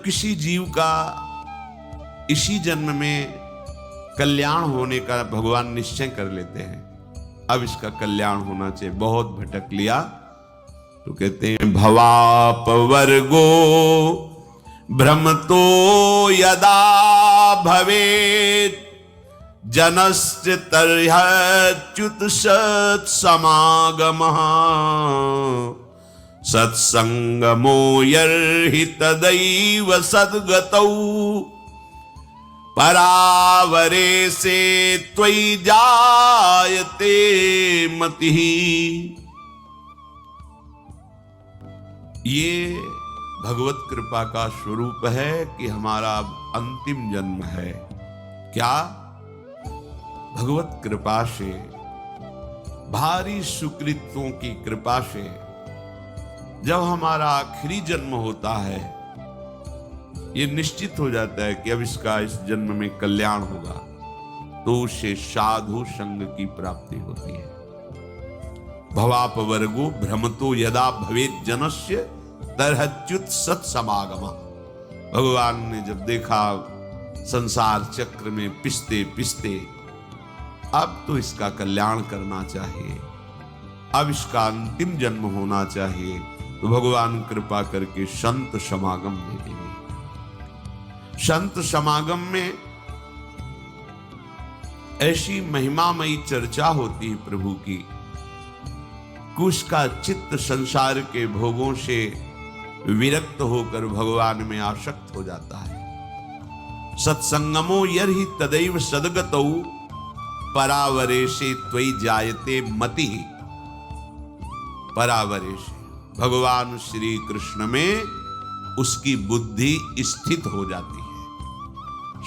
किसी जीव का इसी जन्म में कल्याण होने का भगवान निश्चय कर लेते हैं, अब इसका कल्याण होना चाहिए, बहुत भटक लिया तो कहते हैं भवापवर्गो भ्रमतो यदा भवेत् जनस्य तर्ह्यच्युत सत्समागमः सत्संगमो यर्हि तदैव सद्गतौ परावरे से त्वयि जायते मतिः। ये भगवत कृपा का स्वरूप है कि हमारा अंतिम जन्म है। क्या? भगवत कृपा से, भारी सुकृतों की कृपा से जब हमारा आखिरी जन्म होता है, ये निश्चित हो जाता है कि अब इसका इस जन्म में कल्याण होगा, तो उसे साधु संग की प्राप्ति होती है। भवापवर्गो भ्रमतो यदा भवेत् जनस्य तर्ह्यच्युत सत्समागमः। भगवान ने जब देखा संसार चक्र में पिसते पिसते अब तो इसका कल्याण करना चाहिए, अब इसका अंतिम जन्म होना चाहिए, तो भगवान कृपा करके संत समागम दे देंगे। संत समागम में ऐसी महिमामयी चर्चा होती है प्रभु की कि उसका चित्त संसार के भोगों से विरक्त होकर भगवान में आसक्त हो जाता है। सत्संगमो यर्हि तदैव सद्गतौ परावरेशे त्वयि जायते मतिः। परावरेश भगवान श्री कृष्ण में उसकी बुद्धि स्थित हो जाती है।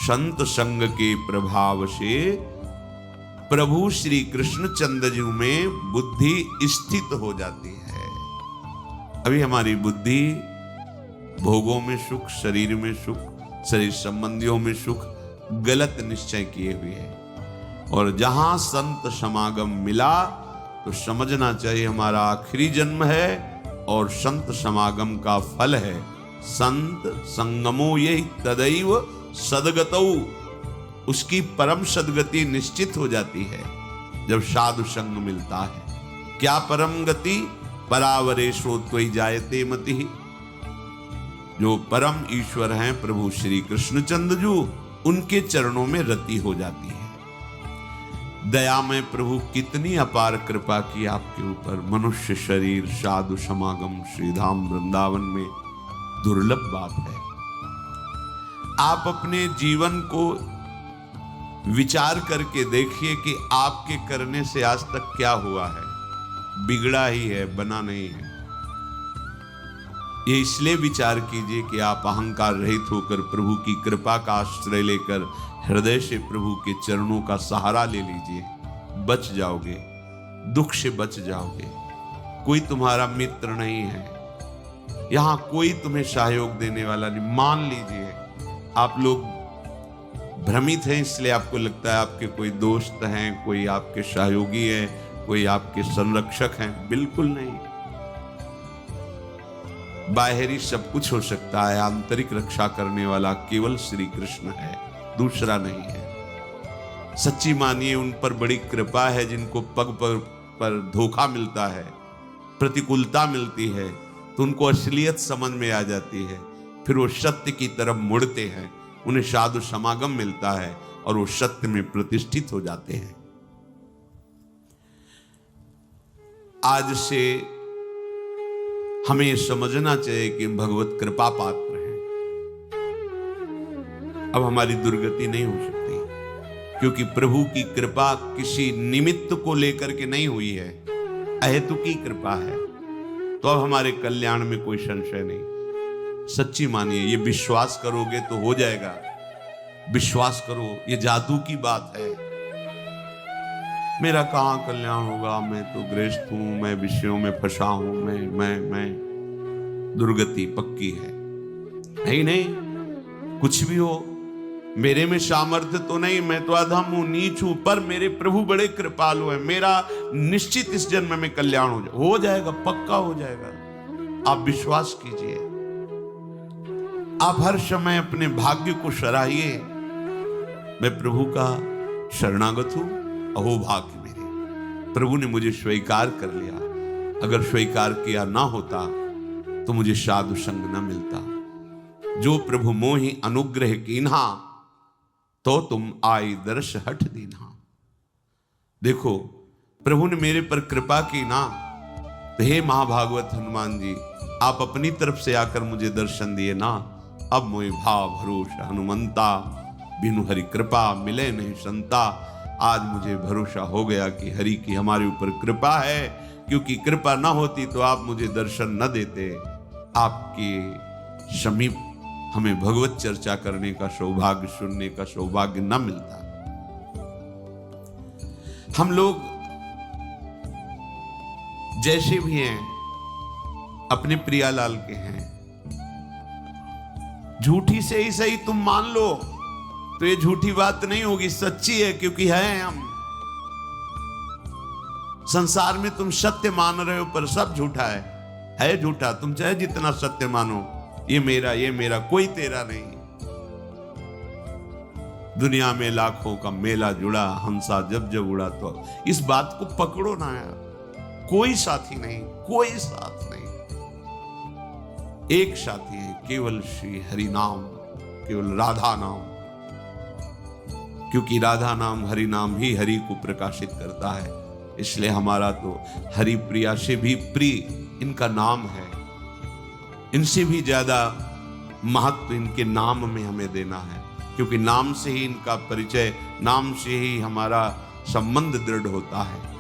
संत संग के प्रभाव से प्रभु श्री कृष्णचंद्र जी में बुद्धि स्थित हो जाती है। अभी हमारी बुद्धि भोगों में सुख, शरीर में सुख, शरीर संबंधियों में सुख गलत निश्चय किए हुए है, और जहां संत समागम मिला तो समझना चाहिए हमारा आखिरी जन्म है और संत समागम का फल है। संत संगमो यही तदैव सद्गतौ, उसकी परम सद्गति निश्चित हो जाती है जब साधु संग मिलता है। क्या परम गति? परावरेशो त्वयि जायते मतिः। जो परम ईश्वर हैं प्रभु श्री कृष्णचंद्र जी, उनके चरणों में रति हो जाती है। दया में प्रभु कितनी अपार कृपा की आपके ऊपर। मनुष्य शरीर, साधु समागम श्रीधाम वृंदावन में दुर्लभ बात है। आप अपने जीवन को विचार करके देखिए कि आपके करने से आज तक क्या हुआ है। बिगड़ा ही है, बना नहीं है। ये इसलिए विचार कीजिए कि आप अहंकार रहित होकर प्रभु की कृपा का आश्रय लेकर हृदय से प्रभु के चरणों का सहारा ले लीजिए, बच जाओगे, दुख से बच जाओगे। कोई तुम्हारा मित्र नहीं है, यहां कोई तुम्हें सहयोग देने वाला नहीं। मान लीजिए आप लोग भ्रमित हैं, इसलिए आपको लगता है आपके कोई दोस्त हैं, कोई आपके सहयोगी है, कोई आपके संरक्षक हैं। बिल्कुल नहीं। बाहरी सब कुछ हो सकता है, आंतरिक रक्षा करने वाला केवल श्री कृष्ण है, दूसरा नहीं है। सच्ची मानिए उन पर बड़ी कृपा है जिनको पग पर धोखा मिलता है, प्रतिकूलता मिलती है, तो उनको असलियत समझ में आ जाती है, फिर वो सत्य की तरफ मुड़ते हैं, उन्हें साधु समागम मिलता है और वो सत्य में प्रतिष्ठित हो जाते हैं। आज से हमें समझना चाहिए कि भगवत कृपा पात्र हैं। अब हमारी दुर्गति नहीं हो सकती, क्योंकि प्रभु की कृपा किसी निमित्त को लेकर के नहीं हुई है, अहेतुकी कृपा है। तो अब हमारे कल्याण में कोई संशय नहीं। सच्ची मानिए, ये विश्वास करोगे तो हो जाएगा। विश्वास करो, ये जादू की बात है। मेरा कहां कल्याण होगा, मैं तो गृहस्थ हूं, मैं विषयों में फंसा हूं, मैं दुर्गति पक्की है। नहीं, कुछ भी हो, मेरे में सामर्थ्य तो नहीं, मैं तो अधम हूं, नीच हूं, पर मेरे प्रभु बड़े कृपालु हैं। मेरा निश्चित इस जन्म में कल्याण हो जाएगा, पक्का हो जाएगा। आप विश्वास कीजिए। आप हर समय अपने भाग्य को सराहिए, मैं प्रभु का शरणागत हूं, अहो भाग्य मेरे, प्रभु ने मुझे स्वीकार कर लिया। अगर स्वीकार किया ना होता तो मुझे साधु संग न मिलता। जो प्रभु मोहि अनुग्रह कीन्हा, तो तुम आई दर्श हठ दीन्हा। देखो, प्रभु ने मेरे पर कृपा की ना, तो हे महाभागवत हनुमान जी, आप अपनी तरफ से आकर मुझे दर्शन दिए ना। अब मोहि भाव भरोसा हनुमंता, बिनु हरि कृपा मिले नहीं संता। आज मुझे भरोसा हो गया कि हरि की हमारे ऊपर कृपा है, क्योंकि कृपा ना होती तो आप मुझे दर्शन न देते। आपके समीप हमें भगवत चर्चा करने का सौभाग्य, सुनने का सौभाग्य न मिलता। हम लोग जैसे भी हैं, अपने प्रियालाल के हैं, झूठी से ही सही तुम मान लो तो ये झूठी बात नहीं होगी, सच्ची है, क्योंकि है हम। संसार में तुम सत्य मान रहे हो पर सब झूठा है झूठा। तुम चाहे जितना सत्य मानो, ये मेरा, कोई तेरा नहीं। दुनिया में लाखों का मेला जुड़ा, हंसा जब जब उड़ा, तो इस बात को पकड़ो ना यार। कोई साथी नहीं, कोई साथ नहीं, एक साथी है, केवल श्री हरि नाम, केवल राधा नाम। क्योंकि राधा नाम, हरि नाम ही हरि को प्रकाशित करता है। इसलिए हमारा तो हरि प्रिया से भी प्रिय इनका नाम है। इनसे भी ज्यादा महत्व इनके नाम में हमें देना है, क्योंकि नाम से ही इनका परिचय, नाम से ही हमारा संबंध दृढ़ होता है।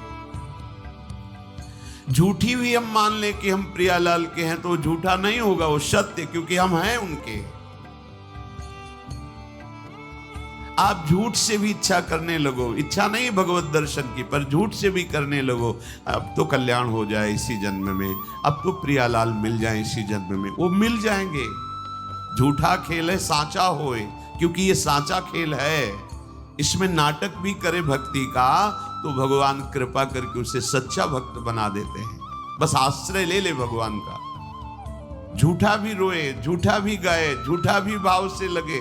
झूठी भी हम मान ले कि हम प्रियालाल के हैं तो झूठा नहीं होगा, वो सत्य, क्योंकि हम हैं उनके। आप झूठ से भी इच्छा करने लगो, इच्छा नहीं भगवत दर्शन की, पर झूठ से भी करने लगो, अब तो कल्याण हो जाए इसी जन्म में, अब तो प्रियालाल मिल जाए इसी जन्म में, वो मिल जाएंगे। झूठा खेल है साचा होए, क्योंकि ये साचा खेल है। इसमें नाटक भी करे भक्ति का तो भगवान कृपा करके उसे सच्चा भक्त बना देते हैं। बस आश्रय ले ले भगवान का। झूठा भी रोए, झूठा भी गाए, झूठा भी भाव से लगे,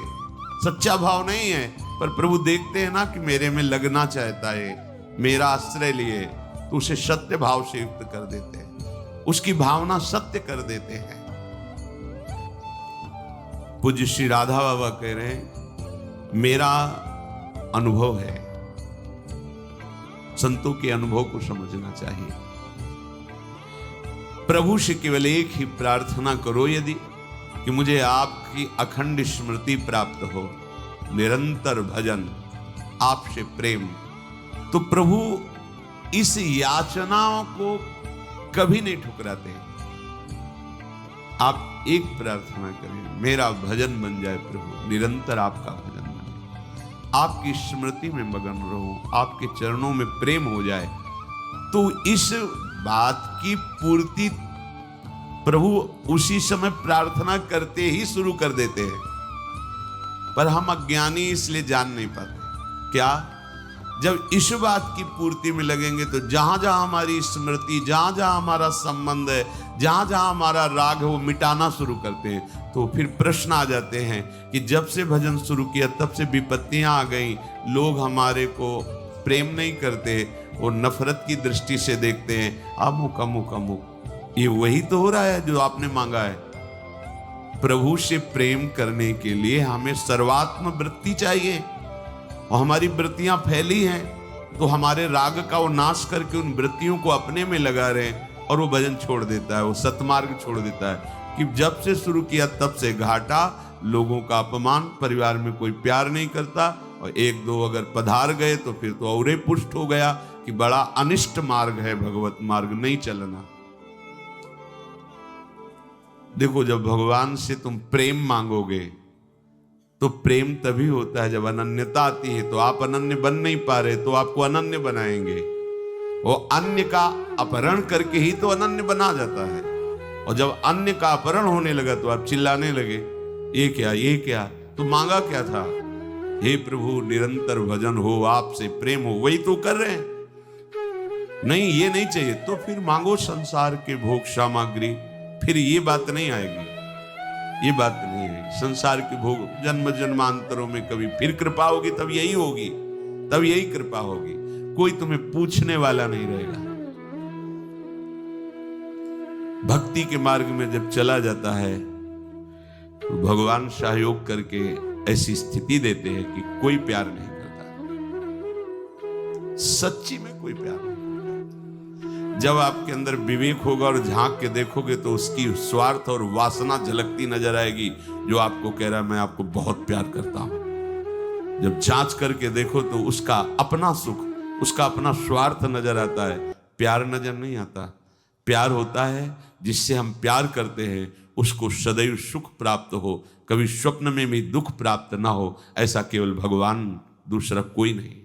सच्चा भाव नहीं है, पर प्रभु देखते हैं ना कि मेरे में लगना चाहता है, मेरा आश्रय लिए, तो उसे सत्य भाव से युक्त कर देते हैं, उसकी भावना सत्य कर देते हैं। पूज्य श्री राधा बाबा कह रहे हैं, मेरा अनुभव है, संतों के अनुभव को समझना चाहिए। प्रभु से केवल एक ही प्रार्थना करो, यदि कि मुझे आपकी अखंड स्मृति प्राप्त हो, निरंतर भजन, आपसे प्रेम, तो प्रभु इस याचनाओं को कभी नहीं ठुकराते। आप एक प्रार्थना करें, मेरा भजन बन जाए प्रभु, निरंतर आपका भजन बने, आपकी स्मृति में मगन रहूं, आपके चरणों में प्रेम हो जाए, तो इस बात की पूर्ति प्रभु उसी समय प्रार्थना करते ही शुरू कर देते हैं। पर हम अज्ञानी इसलिए जान नहीं पाते। क्या? जब इस बात की पूर्ति में लगेंगे तो जहां जहां हमारी स्मृति, जहां जहां हमारा संबंध है, जहां जहां हमारा राग है, वो मिटाना शुरू करते हैं। तो फिर प्रश्न आ जाते हैं कि जब से भजन शुरू किया तब से विपत्तियां आ गई, लोग हमारे को प्रेम नहीं करते, वो नफरत की दृष्टि से देखते हैं, अमुक अमुक अमुक। ये वही तो हो रहा है जो आपने मांगा है। प्रभु से प्रेम करने के लिए हमें सर्वात्म वृत्ति चाहिए, और हमारी वृत्तियां फैली हैं तो हमारे राग का वो नाश करके उन वृत्तियों को अपने में लगा रहे हैं, और वो भजन छोड़ देता है, वो सतमार्ग छोड़ देता है। कि जब से शुरू किया तब से घाटा, लोगों का अपमान, परिवार में कोई प्यार नहीं करता, और एक दो अगर पधार गए तो फिर तो और पुष्ट हो गया कि बड़ा अनिष्ट मार्ग है, भगवत मार्ग नहीं चलना। देखो, जब भगवान से तुम प्रेम मांगोगे तो प्रेम तभी होता है जब अनन्यता आती है। तो आप अनन्य बन नहीं पा रहे, तो आपको अनन्य बनाएंगे। वो अन्य का अपहरण करके ही तो अनन्य बना जाता है, और जब अन्य का अपहरण होने लगा तो आप चिल्लाने लगे, ये क्या, ये क्या? तो मांगा क्या था? हे प्रभु, निरंतर भजन हो, आपसे प्रेम हो, वही तो कर रहे हैं। नहीं, ये नहीं चाहिए तो फिर मांगो संसार के भोग सामग्री, फिर ये बात नहीं आएगी। ये बात नहीं है। संसार के भोग जन्म जन्मांतरों में कभी फिर कृपा होगी, तब यही होगी, तब यही कृपा होगी। कोई तुम्हें पूछने वाला नहीं रहेगा। भक्ति के मार्ग में जब चला जाता है तो भगवान सहयोग करके ऐसी स्थिति देते हैं कि कोई प्यार नहीं करता, सच्ची में कोई प्यार नहीं। जब आपके अंदर विवेक होगा और झांक के देखोगे तो उसकी स्वार्थ और वासना झलकती नजर आएगी, जो आपको कह रहा है मैं आपको बहुत प्यार करता हूं। जब जांच करके देखो तो उसका अपना सुख, उसका अपना स्वार्थ नजर आता है, प्यार नजर नहीं आता। प्यार होता है जिससे हम प्यार करते हैं, उसको सदैव सुख प्राप्त हो, कभी स्वप्न में भी दुख प्राप्त ना हो, ऐसा केवल भगवान, दूसरा कोई नहीं।